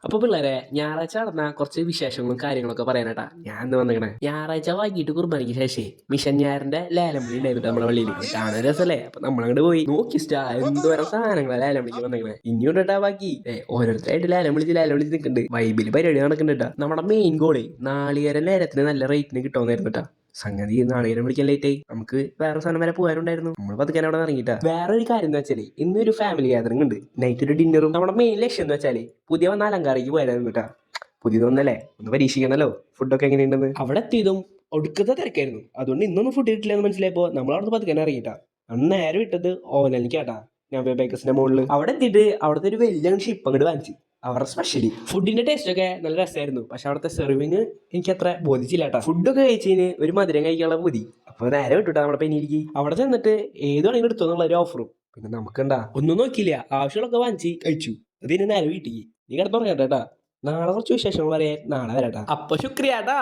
അപ്പൊ പിള്ളേരെ ഞായറാഴ്ച നടന്ന കുറച്ച് വിശേഷങ്ങളും കാര്യങ്ങളൊക്കെ പറയാനട്ടാ ഞാൻ ഇന്ന് വന്നിക്കണേ. ഞായറാഴ്ച വൈകിട്ട് കുർബാനയ്ക്ക് ശേഷം മിഷൻ ഞായറിന്റെ ലേലം വിളി ഉണ്ടായിരുന്നു നമ്മുടെ പള്ളിയിൽ. കാണാൻ രസമല്ലേ? അപ്പൊ നമ്മളങ്ങോട്ട് പോയി നോക്കിസ്റ്റാ എന്തോരം സാധനങ്ങളാ ലേലം വിളിക്ക് വന്നിക്കണേ. ഇനിയോട്ടാ ബാക്കി ഓരോരുത്തരായിട്ട് ലേലം വിളിച്ച് നിൽക്കുന്നുണ്ട്. വൈബില് പരിപാടി നടക്കുന്നുണ്ടാ. നമ്മുടെ മെയിൻ ഗോള് നാളികേര ലേലത്തിന് നല്ല റേറ്റിന് കിട്ടുമെന്നായിരുന്നു കേട്ടാ. സംഗതി നാളികേരം വിളിക്കാൻ ലേറ്റ് ആയി. നമുക്ക് വേറെ സാധനം വരെ പോകാനുണ്ടായിരുന്നു. നമ്മൾ പതുക്കാൻ അവിടെ ഇറങ്ങിയിട്ടാ. വേറെ ഒരു കാര്യം എന്ന് വെച്ചാല് ഇന്നൊരു ഫാമിലി ഗ്യാതറിംഗ് ഉണ്ട്. നൈറ്റ് ഒരു ഡിന്നറും. നമ്മുടെ മെയിൻ ലക്ഷ്യം എന്ന് വെച്ചാല് പുതിയ വന്ന അലങ്കാരിക്ക് പോയായിരുന്നു കേട്ടാ. പുതിയതൊന്നല്ലേ, ഒന്ന് പരീക്ഷിക്കണല്ലോ ഫുഡൊക്കെ എങ്ങനെയുണ്ടെന്ന്. അവിടെ എത്തിയതും ഒടുക്കത്തെ തിരക്കായിരുന്നു. അതുകൊണ്ട് ഇന്നൊന്നും ഫുഡ് കിട്ടില്ല എന്ന് മനസ്സിലായപ്പോ നമ്മൾ അവിടെ പതുക്കാൻ ഇറങ്ങിയിട്ടാ. അന്ന് നേരെ വിട്ടത് ഓലനിക്കാട്ടാ, ഞാൻ ബേക്കസിന്റെ മുകളിൽ. അവിടെ എത്തിയിട്ട് അവിടുത്തെ ഒരു വലിയ ഷിപ്പ് അങ്ങോട്ട് വാങ്ങിച്ചു. അവരുടെ സ്പെഷ്യലി ഫുഡിന്റെ ടേസ്റ്റ് ഒക്കെ നല്ല രസമായിരുന്നു. പക്ഷെ അവിടുത്തെ സെർവിങ് എനിക്ക് അത്ര ബോധിച്ചില്ല കേട്ടോ. ഫുഡൊക്കെ കഴിച്ചതിന് ഒരു മധുരം കഴിക്കാനുള്ള ബുദ്ധി. അപ്പൊ നേരെ വിട്ടുട്ടാ നമ്മുടെ പെനിക്ക്. അവിടെ ചെന്നിട്ട് ഏത് വേണമെങ്കിലും എടുത്തോന്നുള്ള ഒരു ഓഫറും. പിന്നെ നമുക്കെന്താ ഒന്നും നോക്കിയില്ല, ആവശ്യമുള്ളൊക്കെ വാങ്ങിച്ച് കഴിച്ചു. അതിന് നേരെ വീട്ടിക്ക്. നീ കിടന്നുറങ്ങാട്ടാ. നാളെ കുറച്ച് വിശേഷങ്ങൾ പറയാൻ നാളെ വരാട്ടാ. അപ്പൊ ശുക്രിയാട്ടാ.